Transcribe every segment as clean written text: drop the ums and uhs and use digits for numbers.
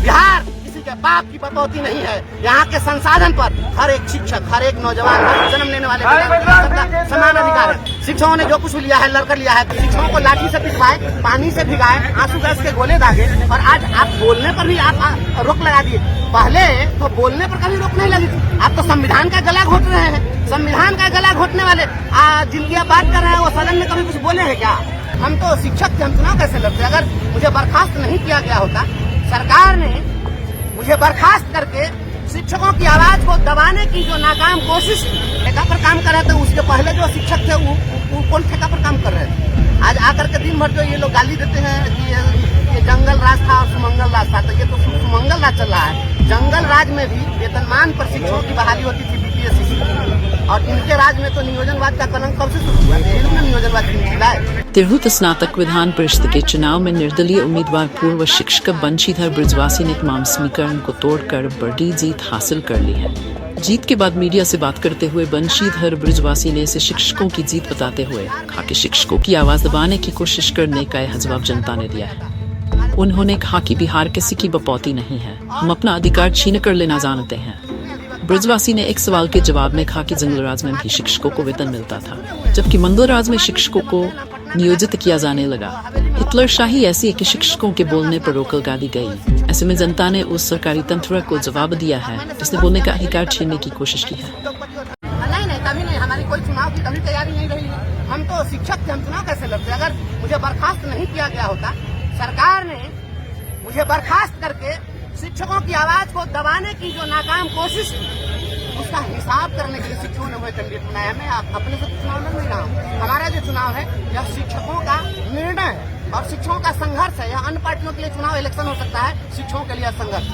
बिहार किसी के बाप की बकौती नहीं है। यहाँ के संसाधन पर हर एक शिक्षक, हर एक नौजवान, हर जन्म लेने वाले का समान अधिकार है। शिक्षकों ने जो कुछ भी लिया है लड़कर लिया है। शिक्षकों को लाठी से पिटवाए, पानी से भिगाए, आंसू गैस के गोले दागे, और आज आप बोलने पर भी आप रोक लगा दिए। पहले तो बोलने पर कभी रोक नहीं लगी थी, आप तो संविधान का गला घोट रहे हैं। संविधान का गला घोटने वाले जिनकी आप बात कर रहे हैं वो सदन में कभी कुछ बोले हैं क्या? हम तो शिक्षक थे, हम चुनाव कैसे लड़ते? अगर मुझे बर्खास्त नहीं किया गया होता, सरकार ने मुझे बर्खास्त करके शिक्षकों की आवाज को दबाने की जो नाकाम कोशिश की, ठेका पर काम कर रहे थे, उसके पहले जो शिक्षक थे वो कौन ठेका पर काम कर रहे थे? आज आकर के दिन भर जो ये लोग गाली देते हैं कि ये जंगल राज था और सुमंगल राज था, तो ये तो सुमंगल राज चल रहा है। जंगल राज में भी वेतनमान पर शिक्षकों की बहाली होती थी बीपीएससी, और इनके राज में तो नियोजनवाद का कलंक कब से शुरू हुआ? इन्होंने नियोजनवाद क्यों खिलाया? तिरहुत स्नातक विधान परिषद के चुनाव में निर्दलीय उम्मीदवार पूर्व शिक्षक बंशीधर बृजवासी ने तमाम समीकरण को तोड़कर बड़ी जीत हासिल कर ली है। जीत के बाद मीडिया से बात करते हुए बंशीधर बृजवासी ने इसे शिक्षकों की जीत बताते हुए कहा कि शिक्षकों की आवाज दबाने की कोशिश करने का यह जवाब जनता ने दिया है। उन्होंने कहा कि बिहार किसी की बपौती नहीं है, हम अपना अधिकार छीन कर लेना जानते हैं। बृजवासी ने एक सवाल के जवाब में कहा कि जंगल राज में भी शिक्षकों को वेतन मिलता था, जबकि मंगल राज में शिक्षकों को नियोजित किया जाने लगा। हिटलरशाही ऐसी है कि शिक्षकों के बोलने पर रोक लगा दी गई। ऐसे में जनता ने उस सरकारी तंत्र को जवाब दिया है जिसने बोलने का अधिकार छीनने की कोशिश की है। नहीं, कभी नहीं, हमारी कोई चुनाव की कभी तैयारी नहीं रही। हम तो शिक्षक थे, हम चुनाव कैसे लड़ते? अगर मुझे बर्खास्त नहीं किया गया होता, सरकार ने मुझे बर्खास्त करके शिक्षकों की आवाज को दबाने की जो नाकाम कोशिश की, उसका हिसाब करने के लिए शिक्षकों ने वह कैंडिडेट बनाया। मैं अपने से चुनाव लड़ नहीं रहा हूँ। हमारा जो चुनाव है यह शिक्षकों का निर्णय है और शिक्षकों का संघर्ष है। यह अन्य पार्टियों के लिए चुनाव इलेक्शन हो सकता है, शिक्षकों के लिए संघर्ष।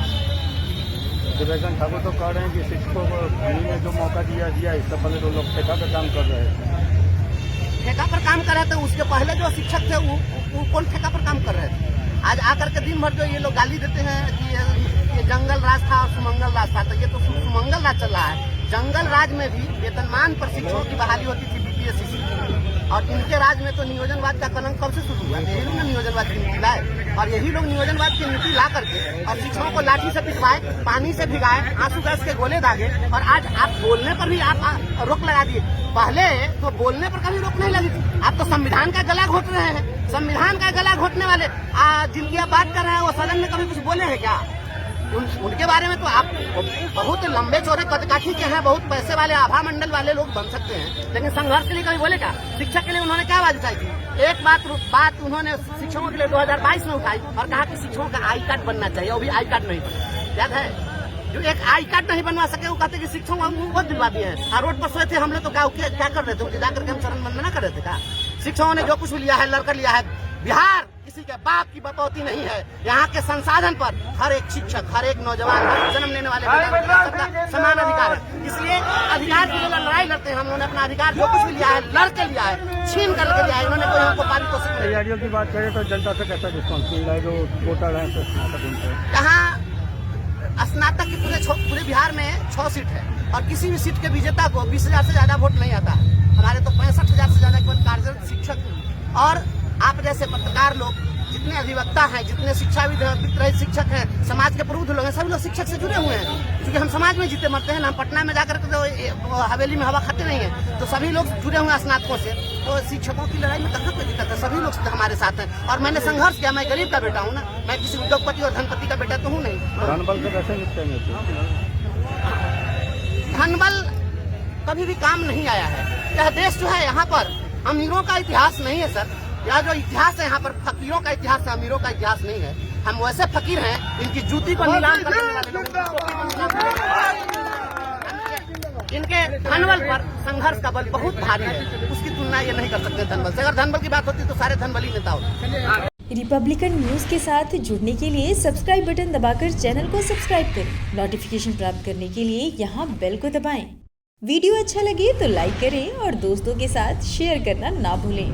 देवेंद्र ठाकुर तो कह रहे हैं कि शिक्षकों को फ्री में जो मौका दिया इससे पहले तो लोग ठेका पर काम कर रहे हैं। ठेका पर काम कर रहे थे, उसके पहले जो शिक्षक थे वो कौन ठेका पर काम कर रहे थे? आज आकर के दिन भर जो ये लोग गाली देते हैं कि ये जंगल राज था और सुमंगल राज था, तो ये तो सुमंगल राज चल रहा है। जंगल राज में भी वेतनमान पर शिक्षकों की बहाली होती थी बीपीएससी, और इनके राज में तो नियोजनवाद का कलंक कब से शुरू हुआ? यही लोग ने नियोजनवाद की नीति लाए, और यही लोग नियोजनवाद की नीति ला करके और शिक्षकों को लाठी से पिटवाए, पानी से भिगाए, आंसू गैस के गोले दागे, और आज आप बोलने पर भी आप रोक लगा दिए। पहले तो बोलने पर कभी रोक नहीं लगी थी, आप तो संविधान का गला घोट रहे हैं। संविधान का गला घोटने वाले जिनकी आप बात कर रहे हैं वो सदन में कभी कुछ बोले हैं क्या? उनके बारे में तो आप बहुत लंबे चौड़े कदकाठी के हैं, बहुत पैसे वाले आभा मंडल वाले लोग बन सकते हैं, लेकिन संघर्ष के लिए कभी बोले क्या? शिक्षक के लिए उन्होंने क्या आवाज उठाई थी? एक बात उन्होंने शिक्षकों के लिए 2022 में उठाई और कहा कि शिक्षकों का आई कार्ड बनना चाहिए। वो भी आई कार्ड नहीं बना, याद है? जो एक आई कार्ड नहीं बनवा सके वो कहते कि शिक्षकों को बहुत दिलवा दिए हैं। और रोड पर सोए थे हम लोग, तो क्या कर रहे थे? जाकर के हम चरण वंदना कर रहे थे क्या? शिक्षकों ने जो कुछ भी लिया है लड़कर लिया है। बिहार किसी के बाप की बकौती नहीं है। यहाँ के संसाधन पर हर एक शिक्षक, हर एक नौजवान, हर जन्म लेने वाले का समान अधिकार है। इसलिए अधिकार के लिए लड़ाई लड़ते हैं। हम लोगों ने अपना अधिकार जो कुछ भी लिया है लड़के लिया है, छीन करके लिया है। इन्होंने कोई हमको पारितोषिक नहीं। तैयारियों की बात करें तो जनता से कैसा रिस्पॉन्स मिल रहा है? जो वोटर है यहाँ स्नातक की पूरे बिहार में 6 सीट है, और किसी भी सीट के विजेता को 20,000 से ज्यादा वोट नहीं आता है। हमारे तो 65,000 से ज्यादा केवल कार्यरत शिक्षक और आप जैसे पत्रकार लोग, जितने अधिवक्ता हैं, जितने शिक्षाविद रहित शिक्षक हैं, समाज के प्रबुद्ध लोग हैं, सभी लोग शिक्षक से जुड़े हुए हैं। क्योंकि हम समाज में जीते मरते हैं ना, हम पटना में जाकर तो हवेली में हवा खाते नहीं है, तो सभी लोग जुड़े हुए हैं स्नातकों से। तो शिक्षकों की लड़ाई में कहाँ कोई दिक्कत है? सभी लोग हमारे साथ हैं, और मैंने संघर्ष किया। मैं गरीब का बेटा हूँ ना, मैं किसी उद्योगपति और धनपति का बेटा तो हूँ नहीं। धनबल से कैसे निपटेंगे? धनबल कभी भी काम नहीं आया है। यह देश जो है, यहाँ पर अमीरों का इतिहास नहीं है सर। यह जो इतिहास है यहाँ पर फकीरों का इतिहास है, अमीरों का इतिहास नहीं है। हम वैसे फकीर हैं, इनकी जूती को नीलाम करने वाले लोग, इनके धनबल पर संघर्ष का बल बहुत भारी है। उसकी तुलना ये नहीं कर सकते धनबल से। अगर धनबल की बात होती तो सारे धनबली नेता होते। रिपब्लिकन न्यूज के साथ जुड़ने के लिए सब्सक्राइब बटन दबाकर चैनल को सब्सक्राइब करें। नोटिफिकेशन प्राप्त करने के लिए यहाँ बेल को दबाएं। वीडियो अच्छा लगे तो लाइक करें और दोस्तों के साथ शेयर करना ना भूलें।